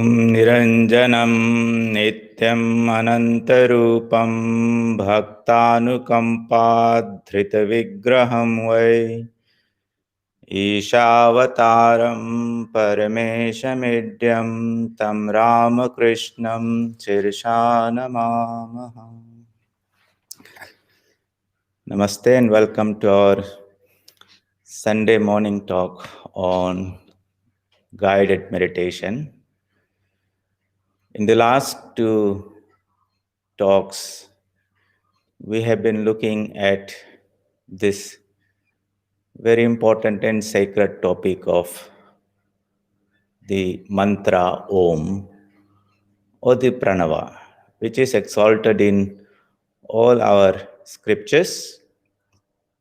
निरञ्जनं नित्यं अनन्तरूपं भक्तानुकम्पाधृतविग्रहं वै ईशावतारं परमेशमिड्यं तं रामकृष्णं शिरसा नमामः. Namaste and welcome to our Sunday morning talk on guided meditation. In the last two talks, we have been looking at this very important and sacred topic of the mantra Om or the Pranava, which is exalted in all our scriptures,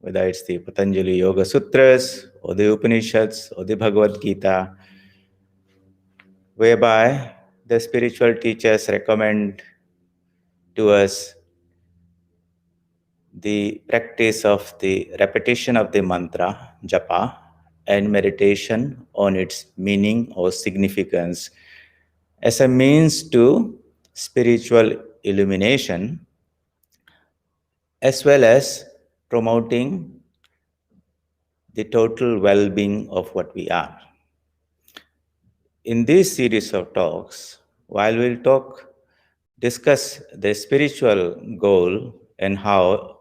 whether it's the Patanjali Yoga Sutras or the Upanishads or the Bhagavad Gita, whereby the spiritual teachers recommend to us the practice of the repetition of the mantra, japa, and meditation on its meaning or significance as a means to spiritual illumination, as well as promoting the total well-being of what we are. In this series of talks, while we'll discuss the spiritual goal and how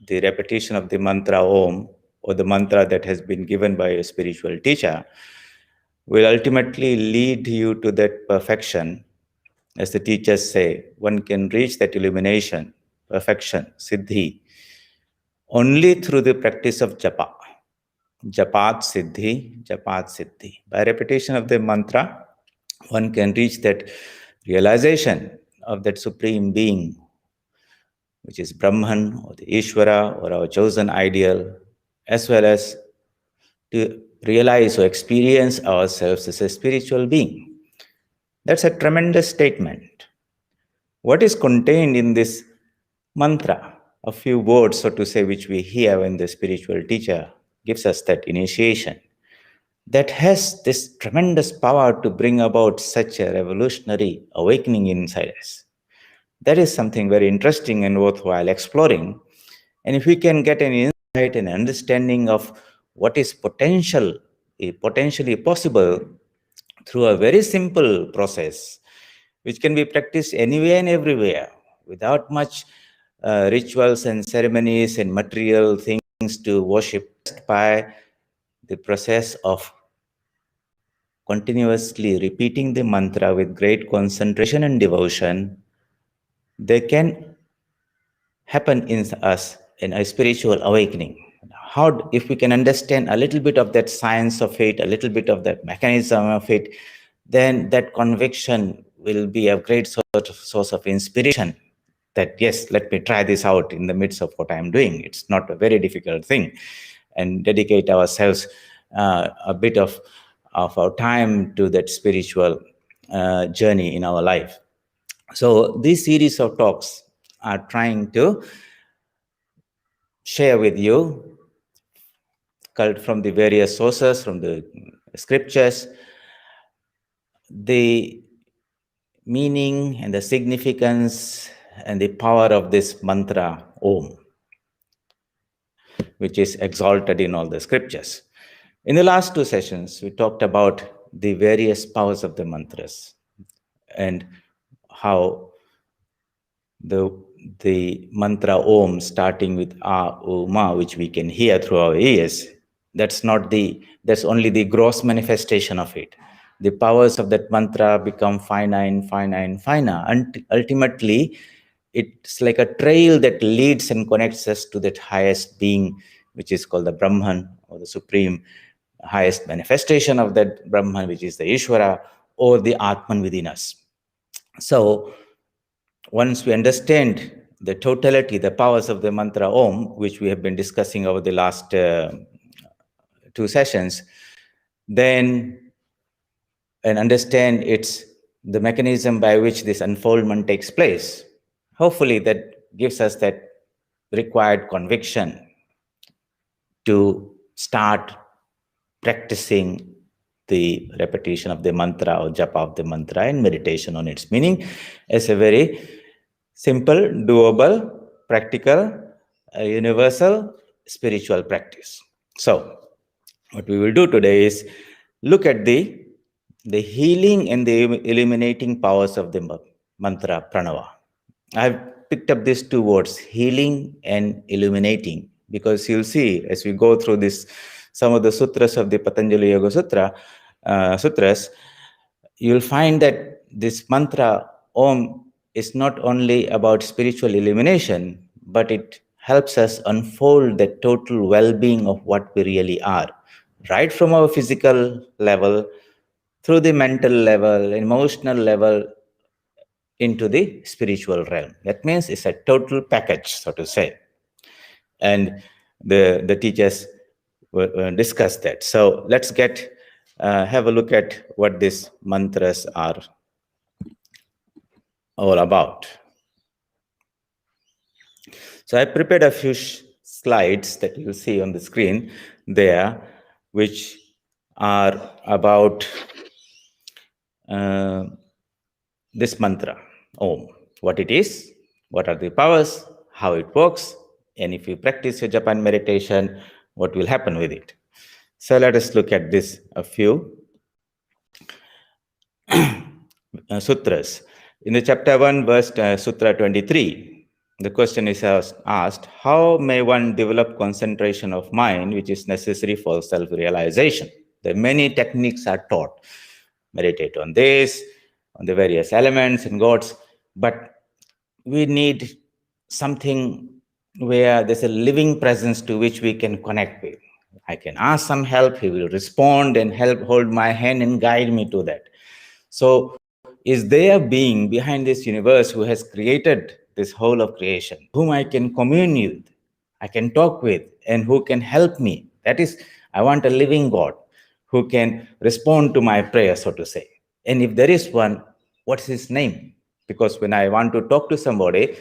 the repetition of the mantra Om, or the mantra that has been given by a spiritual teacher, will ultimately lead you to that perfection. As the teachers say, one can reach that illumination, perfection, siddhi, only through the practice of japa. Japat siddhi, japat siddhi. By repetition of the mantra, one can reach that realization of that supreme being, which is Brahman or the Ishwara or our chosen ideal, as well as to realize or experience ourselves as a spiritual being. That's a tremendous statement. What is contained in this mantra, a few words, so to say, which we hear when the spiritual teacher gives us that initiation, that has this tremendous power to bring about such a revolutionary awakening inside us. That is something very interesting and worthwhile exploring. And if we can get an insight and understanding of what is potentially possible through a very simple process, which can be practiced anywhere and everywhere, without much rituals and ceremonies and material things to worship, just by the process of continuously repeating the mantra with great concentration and devotion, there can happen in us in a spiritual awakening. How, if we can understand a little bit of that science of it, a little bit of that mechanism of it, then that conviction will be a great source of inspiration that, yes, let me try this out in the midst of what I'm doing. It's not a very difficult thing, and dedicate ourselves a bit of our time to that spiritual journey in our life. So this series of talks are trying to share with you, culled from the various sources, from the scriptures, the meaning and the significance and the power of this mantra Om, which is exalted in all the scriptures. In the last two sessions, we talked about the various powers of the mantras and how the mantra Om, starting with A, O, Ma, which we can hear through our ears, that's only the gross manifestation of it. The powers of that mantra become finer and finer and finer. And ultimately, it's like a trail that leads and connects us to that highest being, which is called the Brahman, or the supreme highest manifestation of that Brahman, which is the Ishwara, or the Atman within us. So once we understand the totality, the powers of the mantra Om, which we have been discussing over the last two sessions, then and understand the mechanism by which this unfoldment takes place, hopefully that gives us that required conviction to start practicing the repetition of the mantra or japa of the mantra and meditation on its meaning as a very simple, doable, practical, universal spiritual practice. So, what we will do today is look at the healing and the illuminating powers of the mantra Pranava. I've picked up these two words, healing and illuminating, because you'll see as we go through this, some of the sutras of the Patanjali Yoga Sutras, you'll find that this mantra Om is not only about spiritual illumination, but it helps us unfold the total well-being of what we really are, right from our physical level, through the mental level, emotional level, into the spiritual realm. That means it's a total package, so to say. And the teachers discuss that. So let's have a look at what these mantras are all about. So I prepared a few slides that you'll see on the screen there, which are about this mantra, Om. What it is, what are the powers, how it works, and if you practice your Japan meditation, what will happen with it. So let us look at this, a few sutras. In the chapter 1, verse Sutra 23, the question is asked, how may one develop concentration of mind which is necessary for self-realization? The many techniques are taught. Meditate on this, on the various elements and gods, but we need something where there's a living presence to which we can connect with. I can ask some help, he will respond and help hold my hand and guide me to that. So, is there a being behind this universe who has created this whole of creation, whom I can commune with, I can talk with, and who can help me? That is, I want a living God who can respond to my prayer, so to say. And if there is one, what's his name? Because when I want to talk to somebody,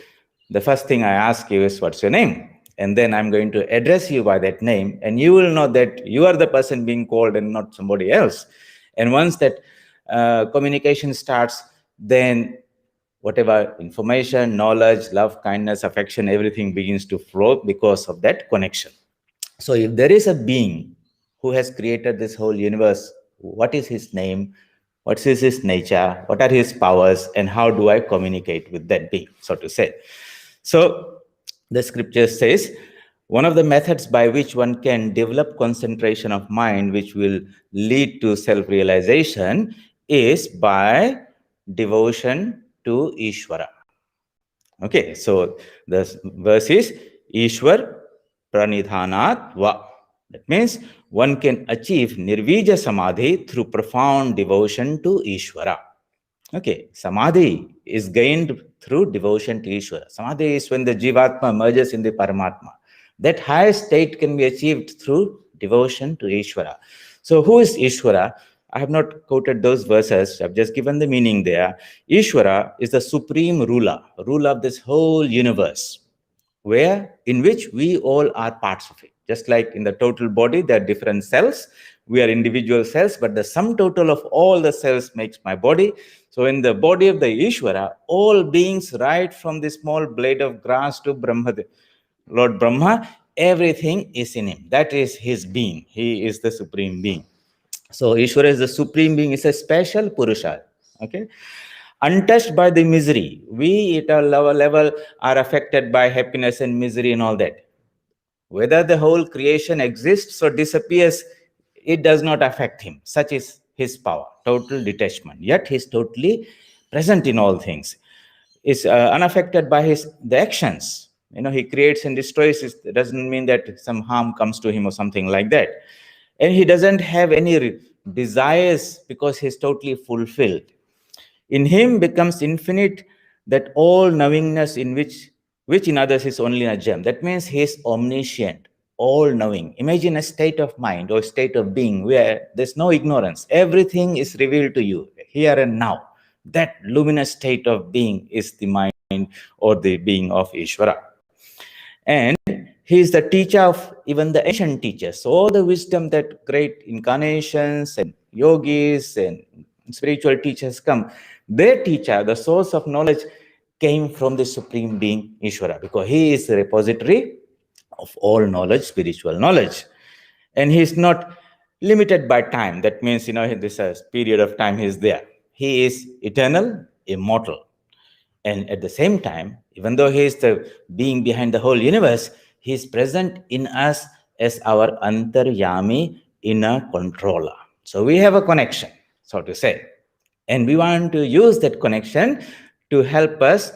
the first thing I ask you is, what's your name? And then I'm going to address you by that name, and you will know that you are the person being called and not somebody else. And once that communication starts, then whatever information, knowledge, love, kindness, affection, everything begins to flow because of that connection. So if there is a being who has created this whole universe, what is his name? What is his nature? What are his powers? And how do I communicate with that being, so to say? So the scripture says, one of the methods by which one can develop concentration of mind, which will lead to self-realization, is by devotion to Ishwara. Okay, so the verse is Ishwar pranidhanat va. That means one can achieve nirvija samadhi through profound devotion to Ishwara. Okay, samadhi is gained through devotion to Ishwara. Samadhi is when the jivatma merges in the Paramatma. That highest state can be achieved through devotion to Ishwara. So who is Ishwara? I have not quoted those verses. I've just given the meaning there. Ishwara is the supreme ruler of this whole universe, in which we all are parts of it. Just like in the total body, there are different cells. We are individual cells, but the sum total of all the cells makes my body. So in the body of the Ishwara, all beings, right from the small blade of grass to Lord Brahma, everything is in him. That is his being. He is the supreme being. So Ishwara is the supreme being, is a special Purusha. Okay, untouched by the misery. We at our level are affected by happiness and misery and all that. Whether the whole creation exists or disappears, it does not affect him. Such is his power, total detachment. Yet he is totally present in all things. Is unaffected by the actions. He creates and destroys. It doesn't mean that some harm comes to him or something like that. And he doesn't have any desires because he's totally fulfilled. In him becomes infinite that all knowingness in which in others is only a gem. That means he is omniscient, all knowing. Imagine a state of mind or state of being where there's no ignorance. Everything is revealed to you here and now. That luminous state of being is the mind or the being of Ishvara. And He is the teacher of even the ancient teachers. So all the wisdom that great incarnations and yogis and spiritual teachers come, their teacher, the source of knowledge, came from the Supreme Being, Ishwara, because he is the repository of all knowledge, spiritual knowledge. And he is not limited by time. That means, this period of time he is there. He is eternal, immortal. And at the same time, even though he is the being behind the whole universe, he is present in us as our antaryami, inner controller. So we have a connection, so to say. And we want to use that connection to help us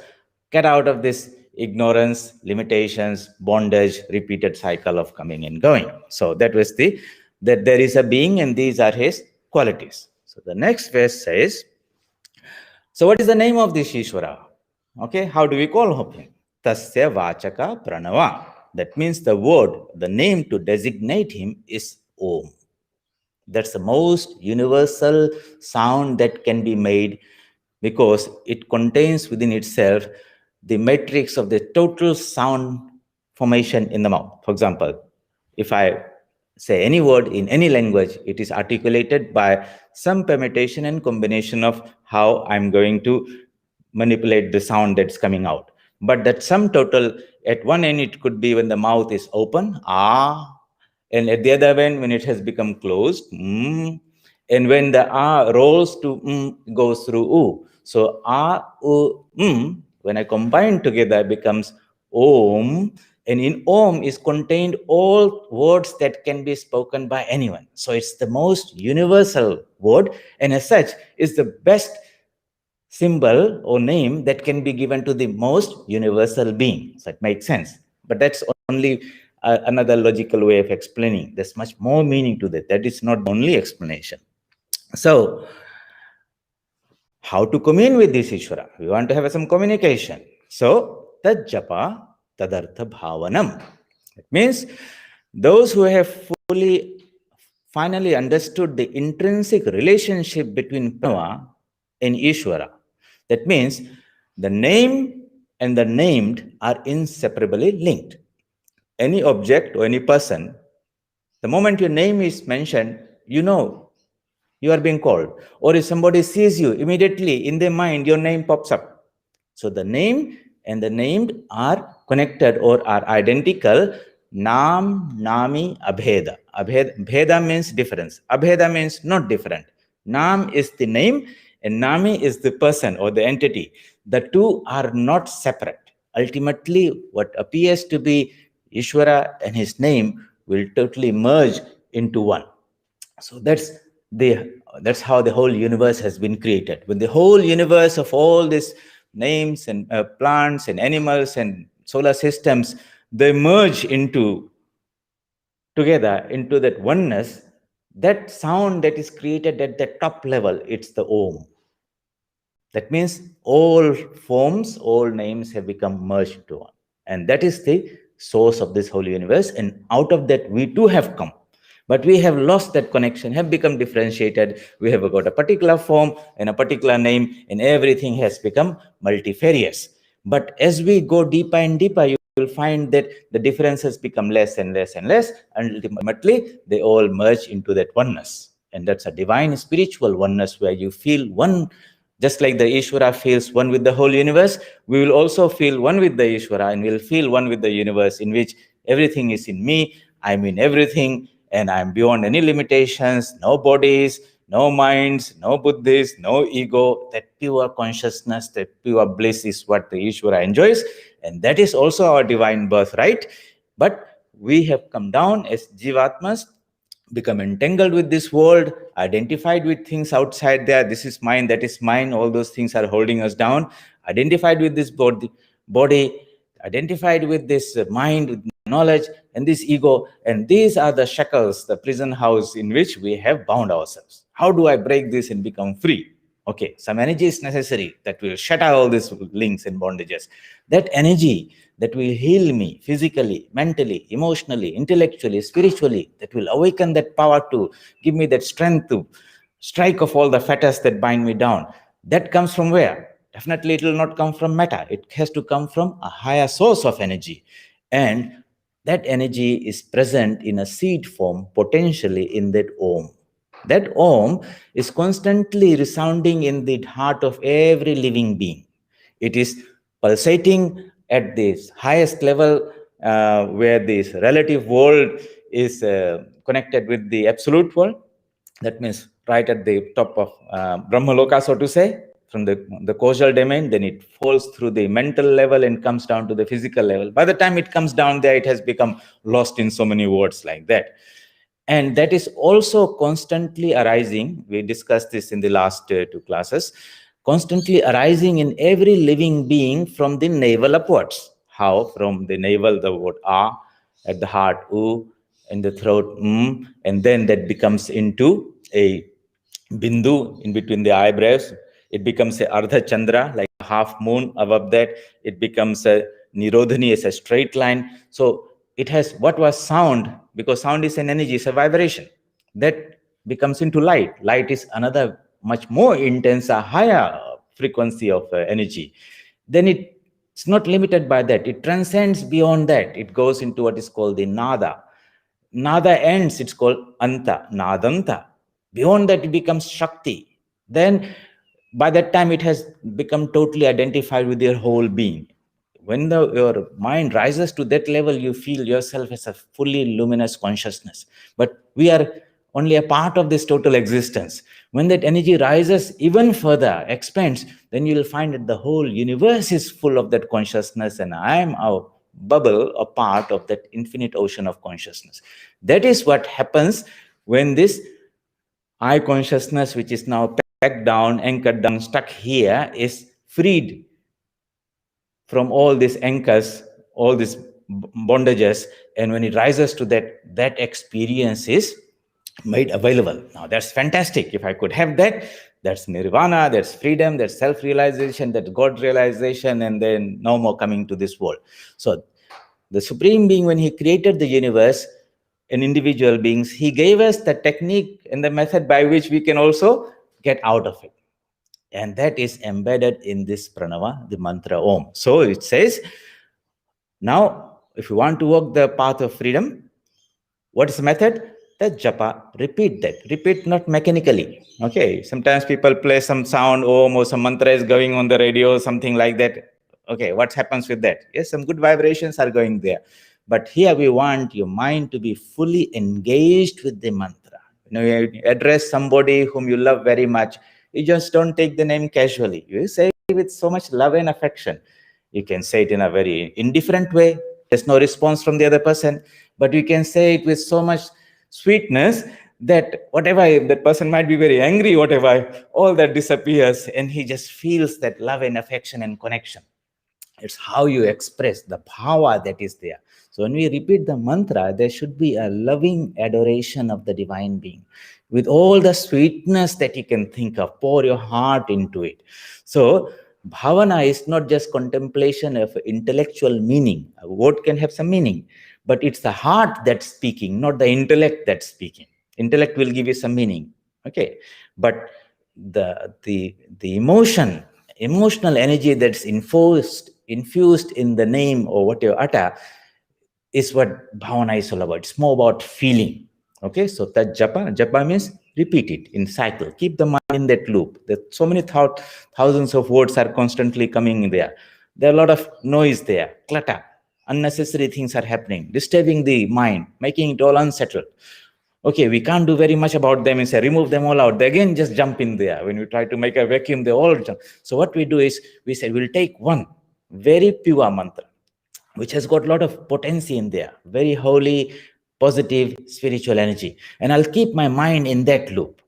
get out of this ignorance, limitations, bondage, repeated cycle of coming and going. So that was that there is a being and these are his qualities. So the next verse says, so what is the name of this Ishwara? Okay, how do we call him? Tasya Vachaka Pranava. That means the word, the name to designate him is Om. That's the most universal sound that can be made because it contains within itself the matrix of the total sound formation in the mouth. For example, if I say any word in any language, it is articulated by some permutation and combination of how I'm going to manipulate the sound that's coming out. But that sum total, at one end, it could be when the mouth is open, ah, and at the other end, when it has become closed, mm, and when the ah rolls to goes through u. So ah, u, when I combine together, becomes om, and in om is contained all words that can be spoken by anyone. So it's the most universal word, and as such, is the best symbol or name that can be given to the most universal being. So it makes sense. But that's only another logical way of explaining. There's much more meaning to that. That is not the only explanation. So, how to commune with this Ishvara? We want to have some communication. So, tad japa tadartha bhavanam. It means those who have finally understood the intrinsic relationship between Pranava and Ishvara. That means the name and the named are inseparably linked. Any object or any person, the moment your name is mentioned, you know you are being called. Or if somebody sees you, immediately in their mind, your name pops up. So the name and the named are connected or are identical. Nam, Nami, Abheda. Bheda means difference. Abheda means not different. Nam is the name and Nami is the person or the entity. The two are not separate. Ultimately, what appears to be Ishwara and his name will totally merge into one. So that's how the whole universe has been created. When the whole universe of all these names and plants and animals and solar systems, they merge together into that oneness, that sound that is created at the top level, it's the Om. That means all forms, all names have become merged into one. And that is the source of this whole universe. And out of that, we too have come. But we have lost that connection, have become differentiated. We have got a particular form and a particular name, and everything has become multifarious. But as we go deeper and deeper, you will find that the differences become less and less and less, and ultimately they all merge into that oneness. And that's a divine spiritual oneness where you feel one. Just like the Ishvara feels one with the whole universe, we will also feel one with the Ishvara and we'll feel one with the universe, in which everything is in me, I'm in everything, and I'm beyond any limitations, no bodies, no minds, no buddhis, no ego. That pure consciousness, that pure bliss is what the Ishvara enjoys. And that is also our divine birthright. But we have come down as Jivatmas, become entangled with this world, identified with things outside there. This is mine, that is mine. All those things are holding us down. Identified with this body, identified with this mind, with knowledge, and this ego. And these are the shackles, the prison house in which we have bound ourselves. How do I break this and become free? Okay, some energy is necessary that will shatter all these links and bondages. That energy that will heal me physically, mentally, emotionally, intellectually, spiritually, that will awaken that power to give me that strength to strike off all the fetters that bind me down. That comes from where? Definitely it will not come from matter. It has to come from a higher source of energy. And that energy is present in a seed form potentially in that Om. That Om is constantly resounding in the heart of every living being. It is pulsating at this highest level where this relative world is connected with the absolute world. That means right at the top of Brahmaloka, so to say, from the causal domain, then it falls through the mental level and comes down to the physical level. By the time it comes down there, it has become lost in so many words like that. And that is also constantly arising. We discussed this in the last two classes. Constantly arising in every living being from the navel upwards. How? From the navel, the word A, at the heart, U, in the throat, and then that becomes into a bindu in between the eyebrows. It becomes a ardha chandra, like a half moon above that. It becomes a nirodhani, as a straight line. So it has what was sound, because sound is an energy, it's a vibration. That becomes into light. Light is another much more intense, a higher frequency of energy. Then it's not limited by that. It transcends beyond that. It goes into what is called the nada. Nada ends, it's called anta, nadanta. Beyond that, it becomes Shakti. Then, by that time, it has become totally identified with your whole being. When your mind rises to that level, you feel yourself as a fully luminous consciousness. But we are only a part of this total existence. When that energy rises even further, expands, then you will find that the whole universe is full of that consciousness, and I am a bubble, a part of that infinite ocean of consciousness. That is what happens when this I consciousness, which is now packed down, anchored down, stuck here, is freed from all these anchors, all these bondages, and when it rises to that, that experience is made available. Now that's fantastic. If I could have that, that's nirvana, that's freedom, that's self-realization, that's God realization, and then no more coming to this world. So the Supreme Being, when he created the universe and individual beings, he gave us the technique and the method by which we can also get out of it. And that is embedded in this pranava, the mantra Om. So it says, now, if you want to walk the path of freedom, what is the method? The japa. Repeat that. Repeat not mechanically. Okay. Sometimes people play some sound, Om, or some mantra is going on the radio, something like that. Okay. What happens with that? Yes, some good vibrations are going there. But here we want your mind to be fully engaged with the mantra. You address somebody whom you love very much. You just don't take the name casually. You say it with so much love and affection. You can say it in a very indifferent way. There's no response from the other person, but you can say it with so much sweetness that whatever, that person might be very angry, whatever, all that disappears, and he just feels that love and affection and connection. It's how you express the power that is there. So when we repeat the mantra, there should be a loving adoration of the divine being with all the sweetness that you can think of. Pour your heart into it. So bhavana is not just contemplation of intellectual meaning. A word can have some meaning, but it's the heart that's speaking, not the intellect that's speaking. Intellect will give you some meaning, okay, but the emotional energy that's infused in the name or what you utter is what bhavana is all about. It's more about feeling. Okay, so that japa means repeat it in cycle. Keep the mind in that loop. There so many thousands of words are constantly coming in there. There are a lot of noise there, clutter, unnecessary things are happening, disturbing the mind, making it all unsettled. Okay, we can't do very much about them and say remove them all out. They again just jump in there. When we try to make a vacuum, they all jump. So what we do is we say we'll take one very pure mantra, which has got a lot of potency in there, very holy, positive, spiritual energy. And I'll keep my mind in that loop.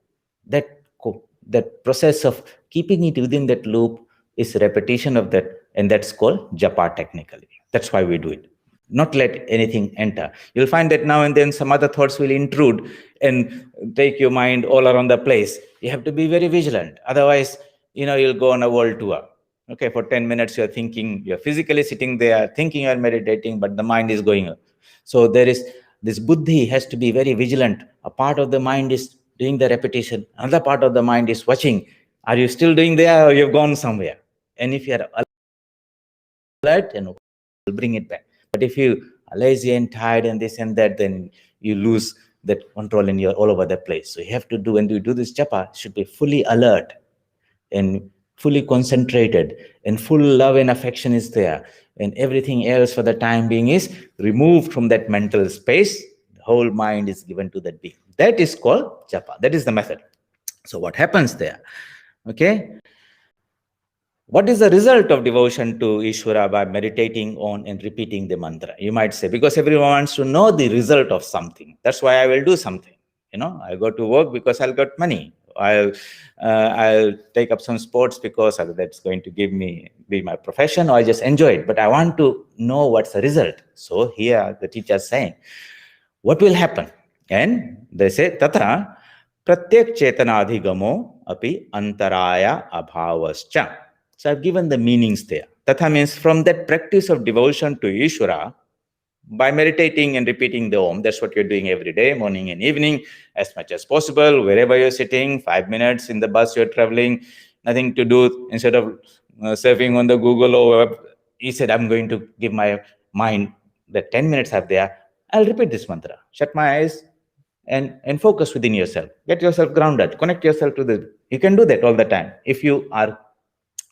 That process of keeping it within that loop is repetition of that, and that's called japa technically. That's why we do it. Not let anything enter. You'll find that now and then some other thoughts will intrude and take your mind all around the place. You have to be very vigilant. Otherwise, you'll go on a world tour. Okay, for 10 minutes, you're thinking, you're physically sitting there, thinking you're meditating, but the mind is going. So there is this buddhi has to be very vigilant. A part of the mind is doing the repetition. Another part of the mind is watching. Are you still doing there or you've gone somewhere? And if you're alert, and bring it back. But if you lazy and tired and this and that, then you lose that control and you're all over the place. So you have to do, when you do this japa, should be fully alert and fully concentrated, and full love and affection is there, and everything else for the time being is removed from that mental space. The whole mind is given to that being. That is called japa. That is the method. So what happens there? Okay. What is the result of devotion to Ishwara by meditating on and repeating the mantra? You might say, because everyone wants to know the result of something. That's why I will do something. I go to work because I'll get money. I'll take up some sports because that's going to be my profession, or I just enjoy it. But I want to know what's the result. So here the teacher is saying, what will happen? And they say, Tatra pratyek chetanadhigamo api antaraya abhavascha. So I've given the meanings there. Tatha means from that practice of devotion to Ishwara, by meditating and repeating the Om, that's what you're doing every day, morning and evening, as much as possible, wherever you're sitting, 5 minutes in the bus you're traveling, nothing to do, instead of surfing on the Google or web, he said, I'm going to give my mind the 10 minutes are there, I'll repeat this mantra, shut my eyes and focus within yourself, get yourself grounded, connect yourself to the, you can do that all the time. If you are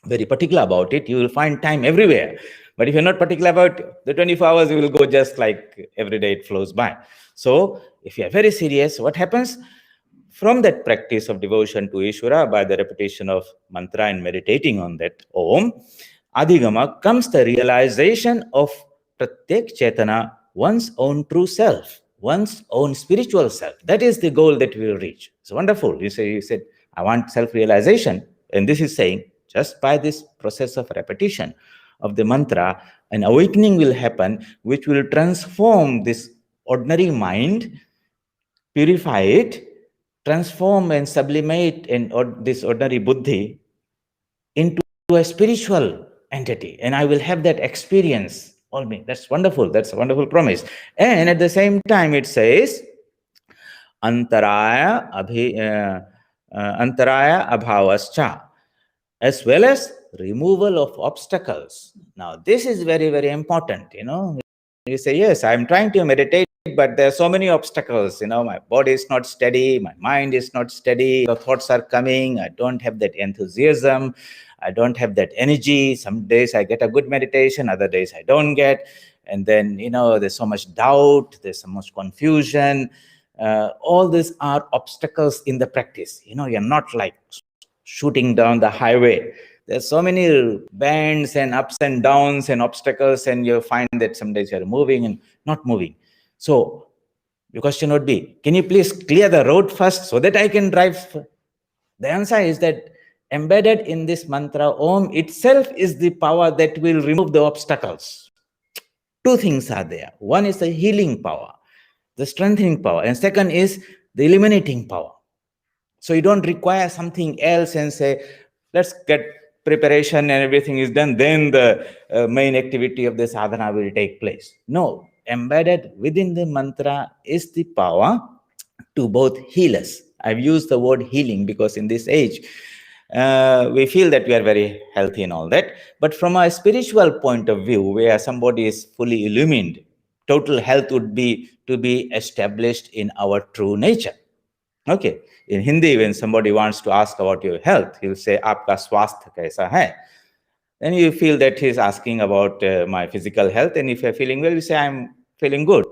very particular about it, you will find time everywhere. But if you're not particular about the 24 hours, you will go just like every day it flows by. So if you are very serious, what happens? From that practice of devotion to Ishwara, by the repetition of mantra and meditating on that Om, Adhigama, comes the realization of Pratyek Chetana, one's own true self, one's own spiritual self. That is the goal that we will reach. It's wonderful. You said, I want self-realization. And this is saying, just by this process of repetition of the mantra, an awakening will happen, which will transform this ordinary mind, purify it, transform and sublimate this ordinary buddhi into a spiritual entity. And I will have that experience. All me. That's wonderful. That's a wonderful promise. And at the same time, it says, Antaraya abhavascha, as well as removal of obstacles. Now, this is very, very important. You say, yes, I'm trying to meditate, but there are so many obstacles. My body is not steady, my mind is not steady, the thoughts are coming, I don't have that enthusiasm, I don't have that energy. Some days I get a good meditation, other days I don't get. And then, there's so much doubt, there's so much confusion. All these are obstacles in the practice. You're not like shooting down the highway. There's so many bends and ups and downs and obstacles, and you find that some days you're moving and not moving. So your question would be, can you please clear the road first so that I can drive? The answer is that embedded in this mantra, Om itself is the power that will remove the obstacles. Two things are there. One is the healing power, the strengthening power, and second is the illuminating power. So you don't require something else and say, let's get preparation and everything is done, then the main activity of the sadhana will take place. No, embedded within the mantra is the power to both heal us. I've used the word healing because in this age, we feel that we are very healthy and all that. But from a spiritual point of view, where somebody is fully illumined, total health would be to be established in our true nature. Okay. In Hindi, when somebody wants to ask about your health, he'll say, Aapka swasth kaisa hai? Then you feel that he's asking about my physical health. And if you're feeling well, you say, I'm feeling good.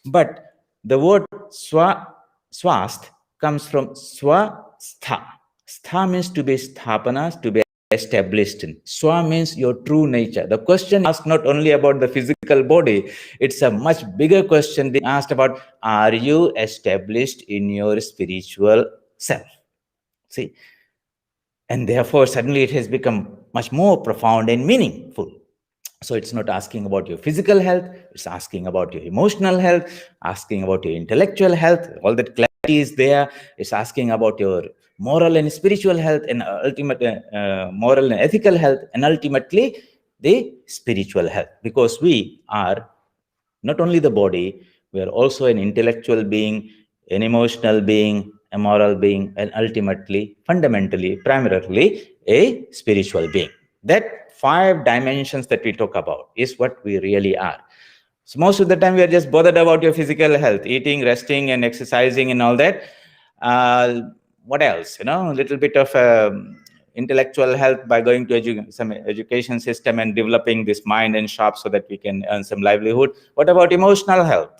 But the word swasth comes from swastha. Stha means to be sthapana, to be established in. Swa means your true nature. The question asked not only about the physical body, it's a much bigger question being asked about, are you established in your spiritual self? See? And therefore, suddenly it has become much more profound and meaningful. So it's not asking about your physical health, it's asking about your emotional health, asking about your intellectual health, all that clarity is there. It's asking about your moral and spiritual health, and ultimate moral and ethical health, and ultimately the spiritual health. Because we are not only the body, we are also an intellectual being, an emotional being, a moral being, and ultimately, fundamentally, primarily, a spiritual being. That 5 dimensions that we talk about is what we really are. So most of the time we are just bothered about your physical health, eating, resting, and exercising and all that. What else? A little bit of intellectual health by going to some education system and developing this mind and sharp so that we can earn some livelihood. What about emotional health?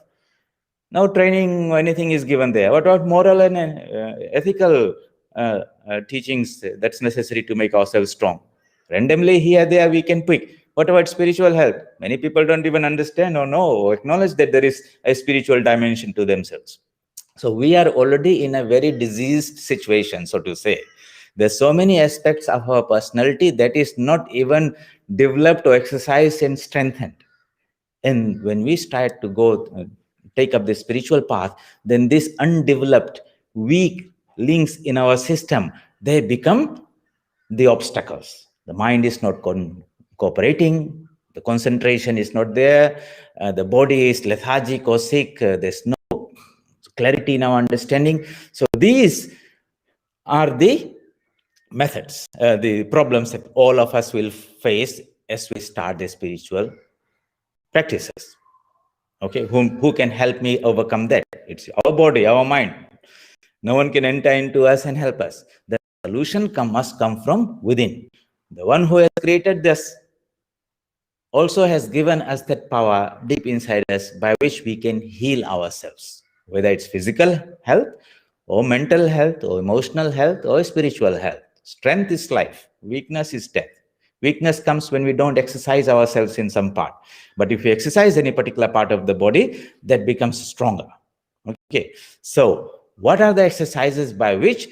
No training or anything is given there. What about moral and ethical teachings that's necessary to make ourselves strong? Randomly here, there, we can pick. What about spiritual health? Many people don't even understand or know or acknowledge that there is a spiritual dimension to themselves. So we are already in a very diseased situation, so to say. There's so many aspects of our personality that is not even developed or exercised and strengthened. And when we start to go take up the spiritual path, then this undeveloped, weak links in our system, they become the obstacles. The mind is not cooperating, the concentration is not there, the body is lethargic or sick, there's no clarity in our understanding. So these are the methods, the problems that all of us will face as we start the spiritual practices. Okay, who can help me overcome that? It's our body, our mind. No one can enter into us and help us. The solution must come from within. The one who has created this also has given us that power deep inside us by which we can heal ourselves, whether it's physical health or mental health or emotional health or spiritual health. Strength is life, weakness is death. Weakness comes when we don't exercise ourselves in some part. But if we exercise any particular part of the body, that becomes stronger. Okay, so what are the exercises by which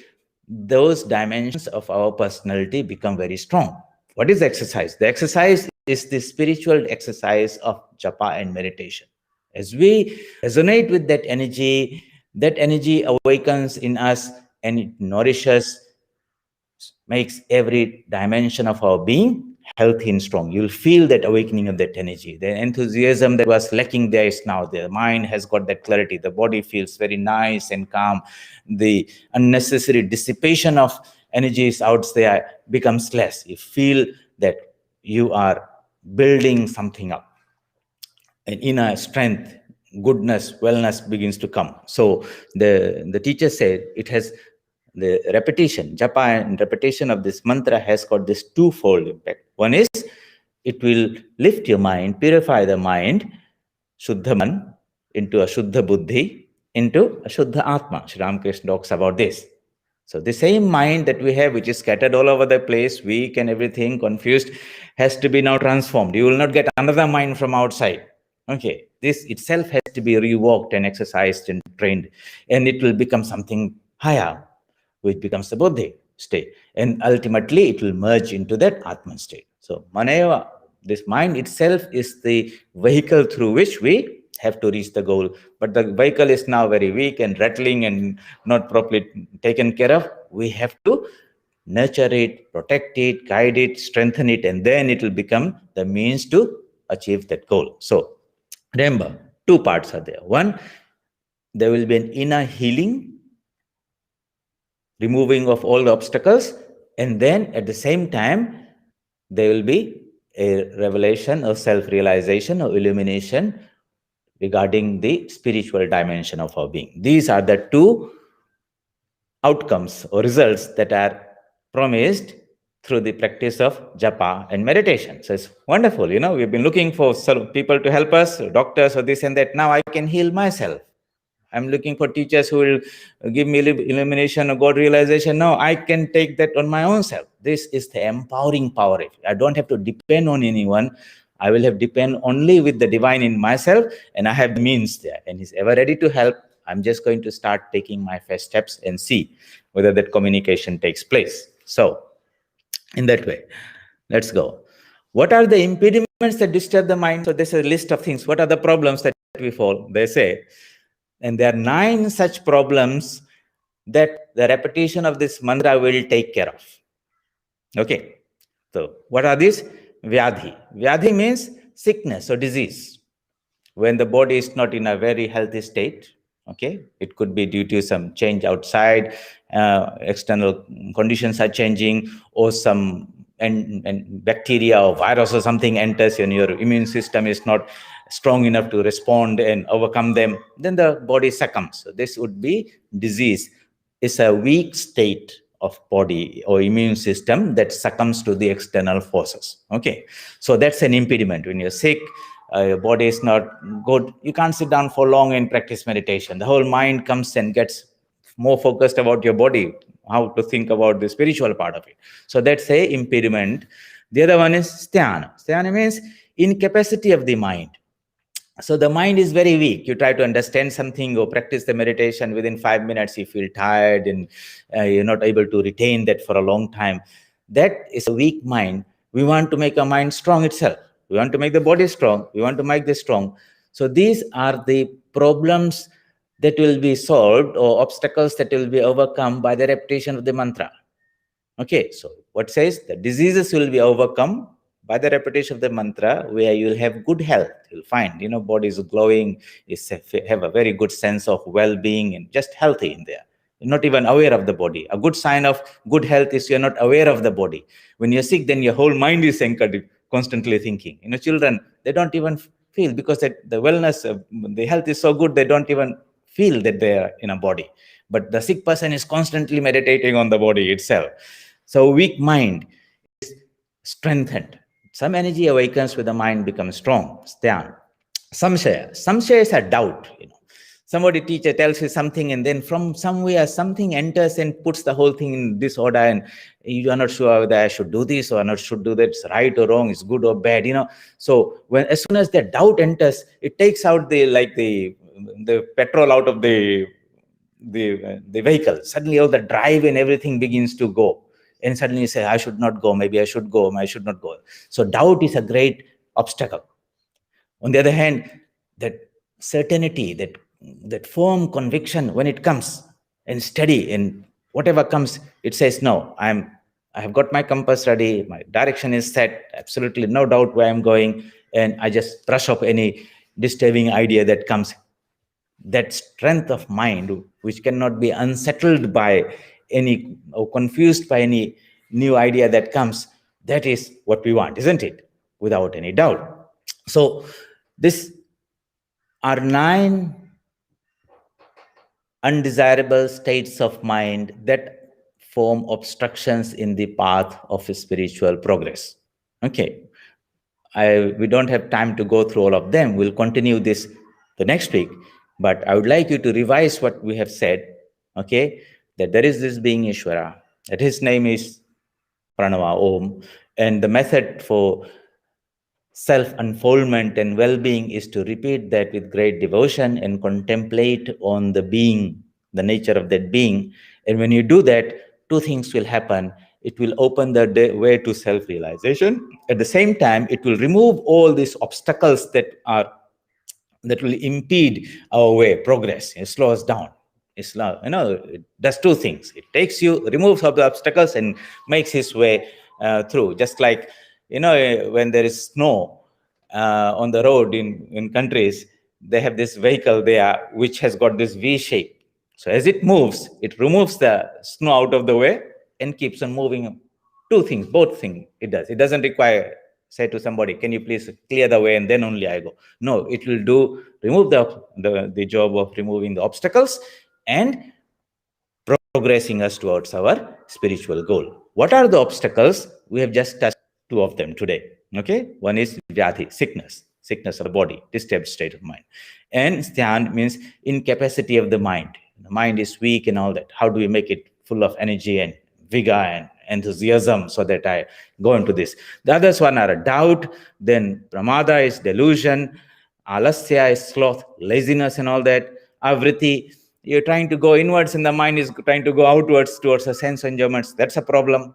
those dimensions of our personality become very strong? What is the exercise? The exercise is the spiritual exercise of japa and meditation. As we resonate with that energy awakens in us and it nourishes, makes every dimension of our being healthy and strong. You'll feel that awakening of that energy. The enthusiasm that was lacking there is now there. The mind has got that clarity. The body feels very nice and calm. The unnecessary dissipation of energies out there becomes less. You feel that you are building something up. And inner strength, goodness, wellness begins to come. So the teacher said it has the repetition, japa and repetition of this mantra has got this twofold impact. One is it will lift your mind, purify the mind, Shuddha Man, into a Shuddha Buddhi, into a Shuddha Atma. Sri Ramakrishna talks about this. So the same mind that we have, which is scattered all over the place, weak and everything, confused, has to be now transformed. You will not get another mind from outside. Okay, this itself has to be reworked and exercised and trained, and it will become something higher, which becomes the Buddhi state. And ultimately, it will merge into that Atman state. So, Maneva, this mind itself is the vehicle through which we have to reach the goal. But the vehicle is now very weak and rattling and not properly taken care of. We have to nurture it, protect it, guide it, strengthen it, and then it will become the means to achieve that goal. So, remember, two parts are there. One, there will be an inner healing, removing of all the obstacles, and then at the same time, there will be a revelation or self-realization or illumination regarding the spiritual dimension of our being. These are the two outcomes or results that are promised through the practice of japa and meditation. So it's wonderful. We've been looking for people to help us, doctors or this and that. Now I can heal myself. I'm looking for teachers who will give me illumination or God realization. No, I can take that on my own self. This is the empowering power. I don't have to depend on anyone. I will have depend only with the divine in myself, and I have the means there. And he's ever ready to help. I'm just going to start taking my first steps and see whether that communication takes place. So, in that way, let's go. What are the impediments that disturb the mind? So there's a list of things. What are the problems that we fall? They say, and there are 9 such problems that the repetition of this mantra will take care of. Okay. So what are these? Vyadhi. Vyadhi means sickness or disease. When the body is not in a very healthy state, okay, it could be due to some change outside, external conditions are changing, or some and bacteria or virus or something enters and your immune system is not strong enough to respond and overcome them, then the body succumbs. So this would be disease. It's a weak state of body or immune system that succumbs to the external forces. Okay, so that's an impediment. When you're sick, your body is not good, you can't sit down for long and practice meditation. The whole mind comes and gets more focused about your body, how to think about the spiritual part of it. So that's a impediment. The other one is sthana. Sthana means incapacity of the mind. So the mind is very weak. You try to understand something or practice the meditation, within 5 minutes you feel tired and you're not able to retain that for a long time. That is a weak mind. We want to make a mind strong itself. We want to make the body strong. We want to make this strong. So these are the problems that will be solved, or obstacles that will be overcome by the repetition of the mantra. Okay, so what says the diseases will be overcome by the repetition of the mantra, where you'll have good health. You'll find, body is glowing, have a very good sense of well-being and just healthy in there. You're not even aware of the body. A good sign of good health is you're not aware of the body. When you're sick, then your whole mind is anchored, constantly thinking. Children, they don't even feel, because the wellness, the health is so good, they don't even feel that they are in a body. But the sick person is constantly meditating on the body itself. So weak mind is strengthened. Some energy awakens when the mind becomes strong. Sthyan. Samshaya. Samshaya is a doubt. Somebody, teacher tells you something, and then from somewhere something enters and puts the whole thing in disorder, and you are not sure whether I should do this or not should do that. It's right or wrong, it's good or bad. So as soon as the doubt enters, it takes out the petrol out of the vehicle. Suddenly all the drive and everything begins to go, and suddenly you say, I should not go, maybe I should go, I should not go. So doubt is a great obstacle. On the other hand, that certainty, that firm conviction, when it comes and steady, and whatever comes, it says, no, I have got my compass ready, my direction is set, absolutely no doubt where I'm going, and I just brush off any disturbing idea that comes. That strength of mind, which cannot be unsettled by any, or confused by any new idea that comes, that is what we want, isn't it? Without any doubt. So these are 9 undesirable states of mind that form obstructions in the path of spiritual progress. Okay, we don't have time to go through all of them. We'll continue this the next week, but I would like you to revise what we have said. Okay, that there is this being Ishwara, that his name is Pranava, Om, and the method for self-unfoldment and well-being is to repeat that with great devotion and contemplate on the being, the nature of that being. And when you do that, 2 things will happen. It will open the way to self-realization. At the same time, it will remove all these obstacles that will impede our way, progress. It slows down. It does 2 things. It removes all the obstacles and makes his way through. Just like, when there is snow on the road in countries, they have this vehicle there which has got this V shape. So as it moves, it removes the snow out of the way and keeps on moving. 2 things, both things it does. It doesn't require, say to somebody, can you please clear the way and then only I go. No, it will remove the job of removing the obstacles and progressing us towards our spiritual goal. What are the obstacles? We have just touched 2 of them today. Okay, one is vyadhi, sickness of the body, disturbed state of mind, and sthyan means incapacity of the mind. The mind is weak and all that. How do we make it full of energy and vigor and enthusiasm so that I go into this? The others one are a doubt, then pramada is delusion, alasya is sloth, laziness and all that, avriti, you're trying to go inwards and the mind is trying to go outwards towards a sense enjoyments. That's a problem.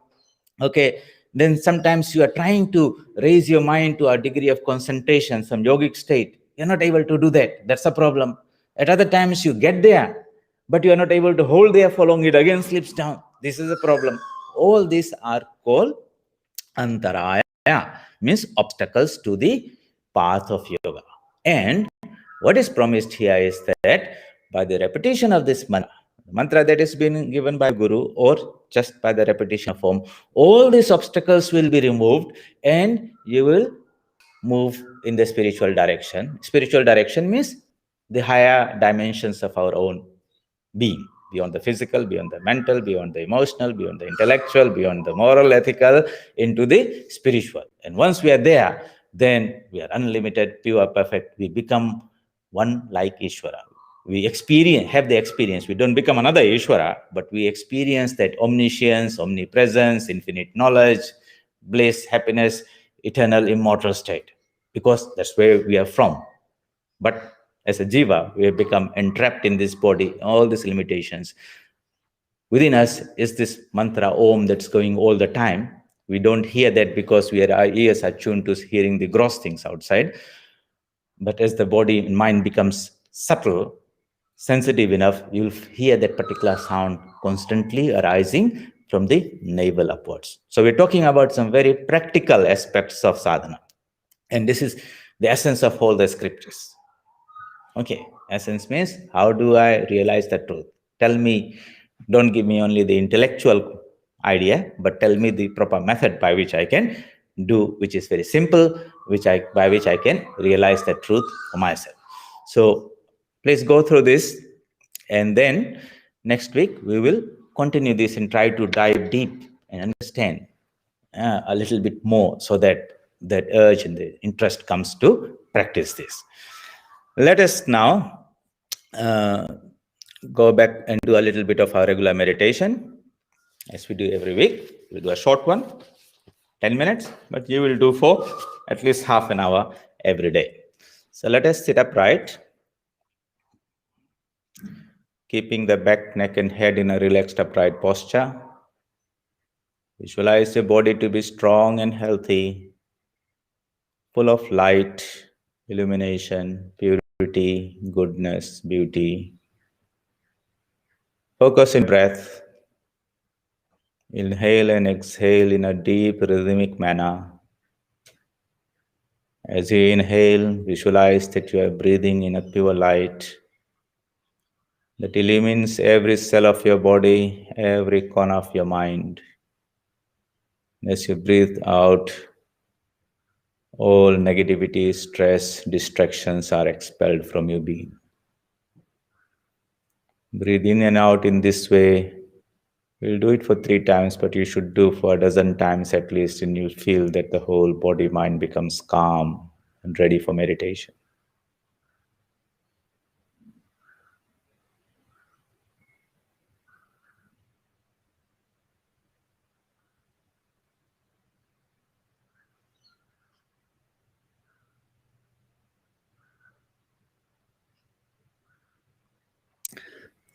Okay, then sometimes you are trying to raise your mind to a degree of concentration, some yogic state. You're not able to do that. That's a problem. At other times you get there, but you are not able to hold there for long. It again slips down. This is a problem. All these are called antaraya, means obstacles to the path of yoga. And what is promised here is that by the repetition of this mantra that is being given by Guru, or just by the repetition of form, all these obstacles will be removed and you will move in the spiritual direction. Spiritual direction means the higher dimensions of our own being, beyond the physical, beyond the mental, beyond the emotional, beyond the intellectual, beyond the moral, ethical, into the spiritual. And once we are there, then we are unlimited, pure, perfect. We become one like Ishwara. We experience, have the experience. We don't become another Ishwara, but we experience that omniscience, omnipresence, infinite knowledge, bliss, happiness, eternal, immortal state, because that's where we are from. But as a jiva, we have become entrapped in this body, all these limitations. Within us is this mantra Om that's going all the time. We don't hear that because our ears are tuned to hearing the gross things outside. But as the body and mind becomes subtle, sensitive enough, you'll hear that particular sound constantly arising from the navel upwards. So we're talking about some very practical aspects of sadhana. And this is the essence of all the scriptures. Okay, essence means how do I realize the truth? Tell me, don't give me only the intellectual idea, but tell me the proper method by which I can do, which is very simple, by which I can realize the truth for myself. So please go through this, and then next week we will continue this and try to dive deep and understand a little bit more, so that that urge and the interest comes to practice this. Let us now go back and do a little bit of our regular meditation, as we do every week. We'll do a short one, 10 minutes, but you will do for at least half an hour every day. So let us sit upright, keeping the back, neck, and head in a relaxed upright posture. Visualize your body to be strong and healthy, full of light, illumination, purity, goodness, beauty. Focus on breath. Inhale and exhale in a deep rhythmic manner. As you inhale, visualize that you are breathing in a pure light that illumines every cell of your body, every corner of your mind. As you breathe out, all negativity, stress, distractions are expelled from your being. Breathe in and out in this way. We'll do it for 3 times, but you should do for a dozen times at least, and you'll feel that the whole body mind becomes calm and ready for meditation.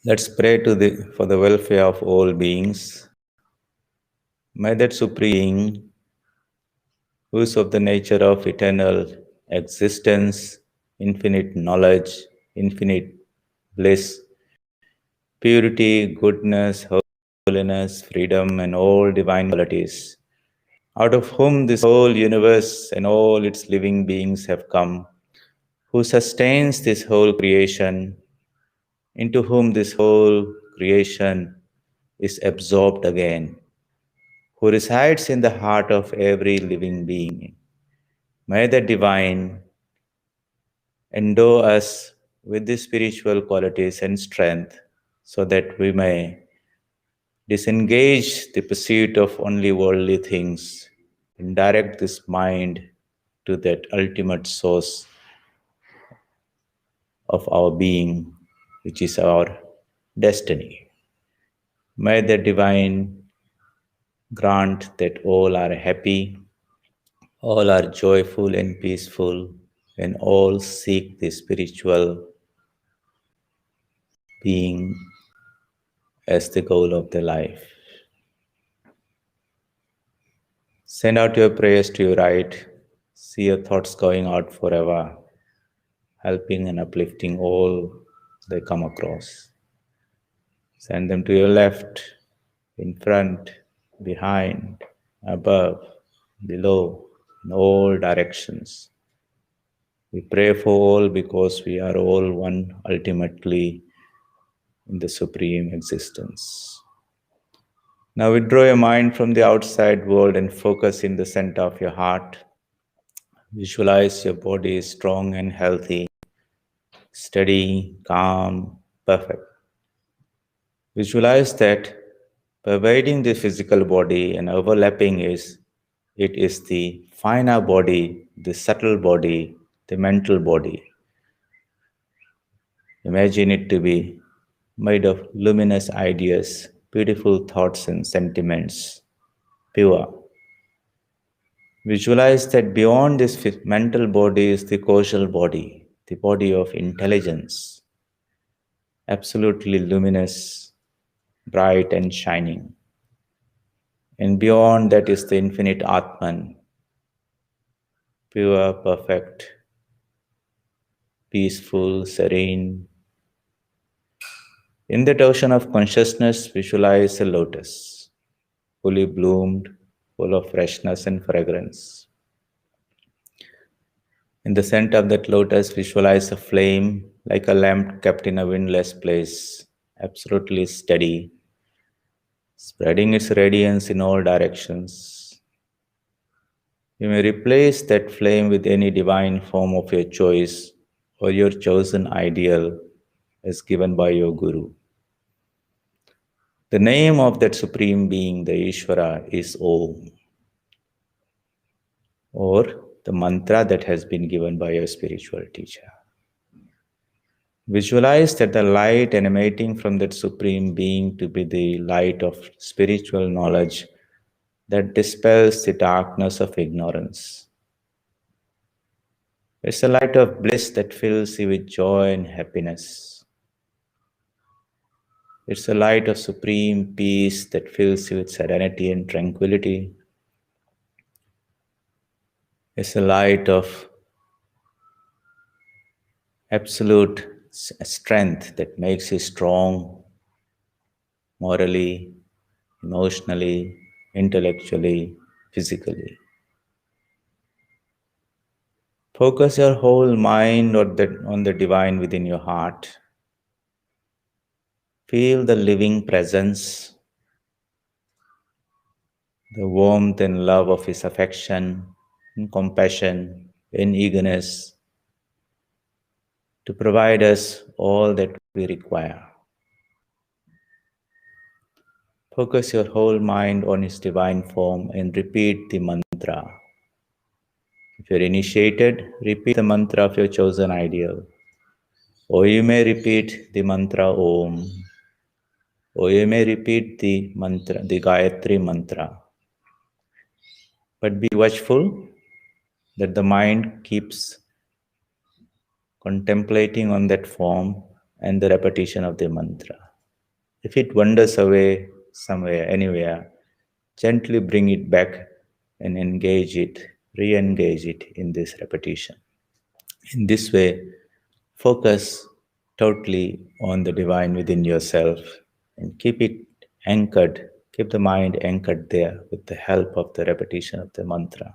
Let's pray for the welfare of all beings. May that Supreme Being, who is of the nature of eternal existence, infinite knowledge, infinite bliss, purity, goodness, holiness, freedom, and all divine qualities, out of whom this whole universe and all its living beings have come, who sustains this whole creation, into whom this whole creation is absorbed again, who resides in the heart of every living being. May the Divine endow us with the spiritual qualities and strength, so that we may disengage the pursuit of only worldly things and direct this mind to that ultimate source of our being, which is our destiny. May the Divine grant that all are happy, all are joyful and peaceful, and all seek the spiritual being as the goal of their life. Send out your prayers to your right. See your thoughts going out forever, helping and uplifting all they come across. Send them to your left, in front, behind, above, below, in all directions. We pray for all because we are all one ultimately in the supreme existence. Now withdraw your mind from the outside world and focus in the center of your heart. Visualize your body is strong and healthy, steady, calm, perfect. Visualize that pervading the physical body and overlapping it is the finer body, the subtle body, the mental body. Imagine it to be made of luminous ideas, beautiful thoughts and sentiments, pure. Visualize that beyond this mental body is the causal body, the body of intelligence, absolutely luminous, bright and shining. And beyond that is the infinite Atman, pure, perfect, peaceful, serene. In that ocean of consciousness, visualize a lotus, fully bloomed, full of freshness and fragrance. In the center of that lotus, visualize a flame like a lamp kept in a windless place, absolutely steady, spreading its radiance in all directions. You may replace that flame with any divine form of your choice or your chosen ideal as given by your Guru. The name of that Supreme Being, the Ishwara, is Om, or the mantra that has been given by your spiritual teacher. Visualize that the light emanating from that Supreme Being to be the light of spiritual knowledge that dispels the darkness of ignorance. It's a light of bliss that fills you with joy and happiness. It's a light of supreme peace that fills you with serenity and tranquility. It's a light of absolute strength that makes you strong morally, emotionally, intellectually, physically. Focus your whole mind on the divine within your heart. Feel the living presence, the warmth and love of His affection and compassion and eagerness to provide us all that we require. Focus your whole mind on His divine form and repeat the mantra. If you're initiated, repeat the mantra of your chosen ideal. Or you may repeat the mantra Om. Or you may repeat the mantra, the Gayatri mantra. But be watchful that the mind keeps contemplating on that form and the repetition of the mantra. If it wanders away somewhere, anywhere, gently bring it back and engage it, re-engage it in this repetition. In this way, focus totally on the divine within yourself and keep it anchored, keep the mind anchored there with the help of the repetition of the mantra.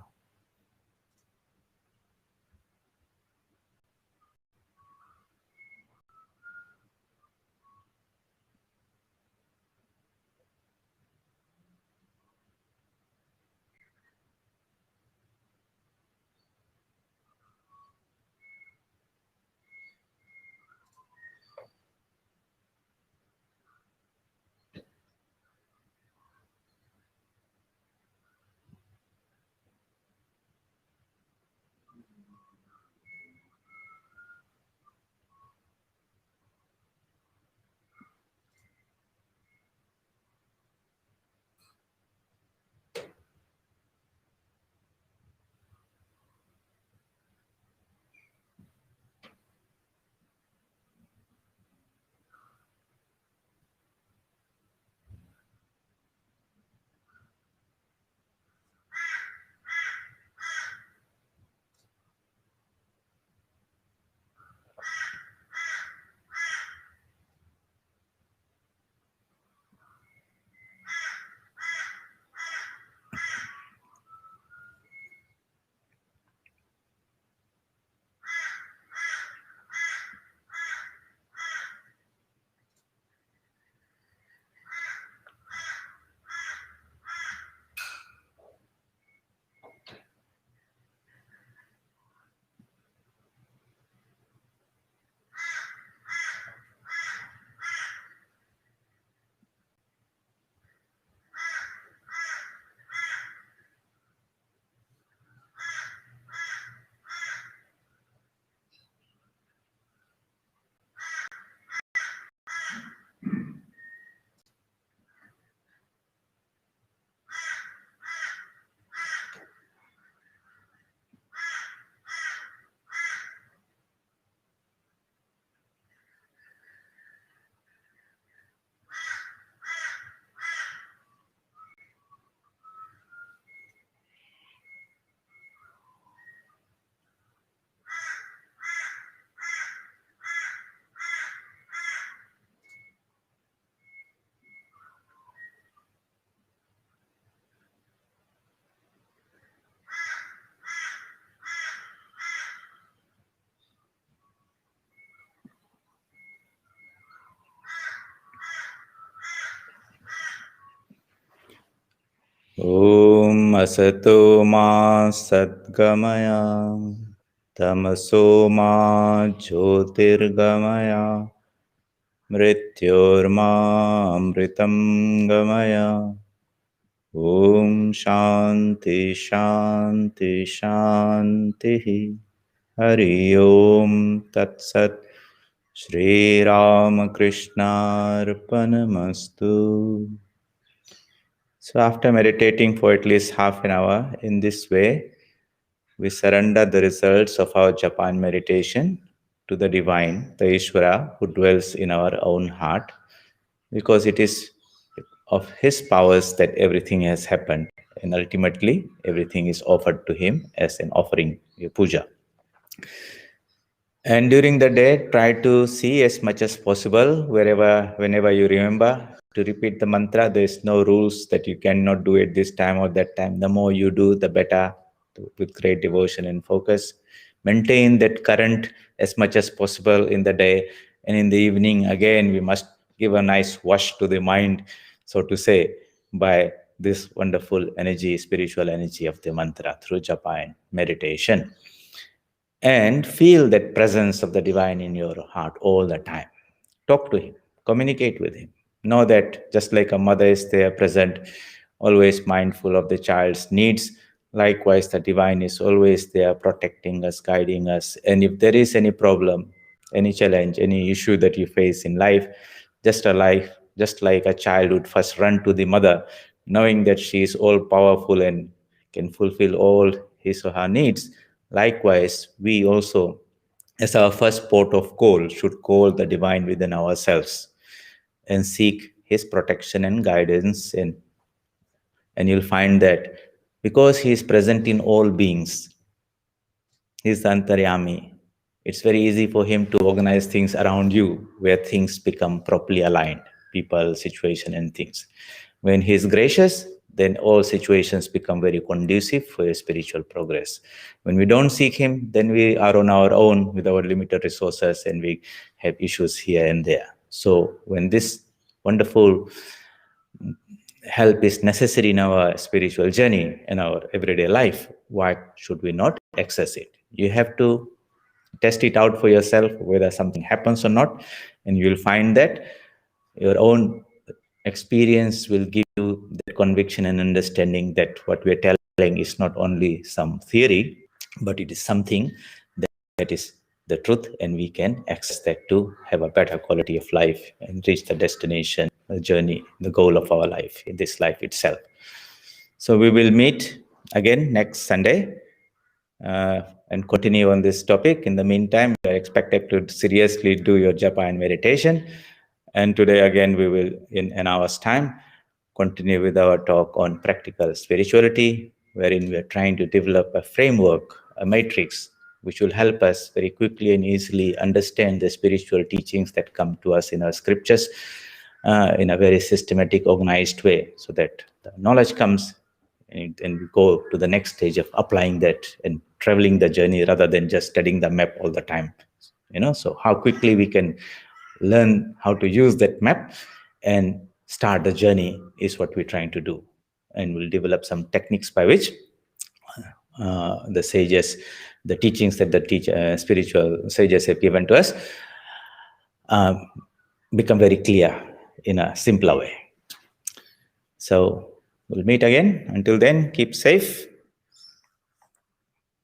Om Asato Ma Sadgamaya Tamaso Ma Jyotirgamaya Mrityorma Amritam Gamaya. Om Shanti Shanti Shanti. Hari Om Tat Sat. Shri Ramakrishna Arpanamastu. So after meditating for at least half an hour in this way, we surrender the results of our Japan meditation to the Divine, the Ishwara, who dwells in our own heart, because it is of His powers that everything has happened, and ultimately everything is offered to Him as an offering, a puja. And during the day, try to see as much as possible, whenever you remember, to repeat the mantra. There is no rules that you cannot do it this time or that time. The more you do, the better, with great devotion and focus. Maintain that current as much as possible in the day. And in the evening, again, we must give a nice wash to the mind, so to say, by this wonderful energy, spiritual energy of the mantra through japa and meditation. And feel that presence of the divine in your heart all the time. Talk to him, communicate with him. Know that just like a mother is there present, always mindful of the child's needs, likewise the divine is always there protecting us, guiding us. And if there is any problem, any challenge, any issue that you face in life, just like a child would first run to the mother, knowing that she is all powerful and can fulfill all his or her needs. Likewise, we also, as our first port of call, should call the divine within ourselves and seek his protection and guidance. And you'll find that because he is present in all beings, he is the Antaryami. It's very easy for him to organize things around you where things become properly aligned, people, situation, and things. When he is gracious, then all situations become very conducive for your spiritual progress. When we don't seek him, then we are on our own with our limited resources and we have issues here and there. So when this wonderful help is necessary in our spiritual journey, in our everyday life, why should we not access it? You have to test it out for yourself whether something happens or not, and you will find that your own experience will give you the conviction and understanding that what we are telling is not only some theory, but it is something that is the truth, and we can access that to have a better quality of life and reach the destination, the journey, the goal of our life in this life itself. So we will meet again next Sunday and continue on this topic. In the meantime, you are expected to seriously do your japa and meditation. And today again, we will, in an hour's time, continue with our talk on practical spirituality, wherein we are trying to develop a framework, a matrix, which will help us very quickly and easily understand the spiritual teachings that come to us in our scriptures in a very systematic, organized way, so that the knowledge comes and we go to the next stage of applying that and traveling the journey rather than just studying the map all the time. So how quickly we can learn how to use that map and start the journey is what we're trying to do. And we'll develop some techniques by which the sages, the teachings that the spiritual sages have given to us become very clear in a simpler way. So we'll meet again. Until then, keep safe.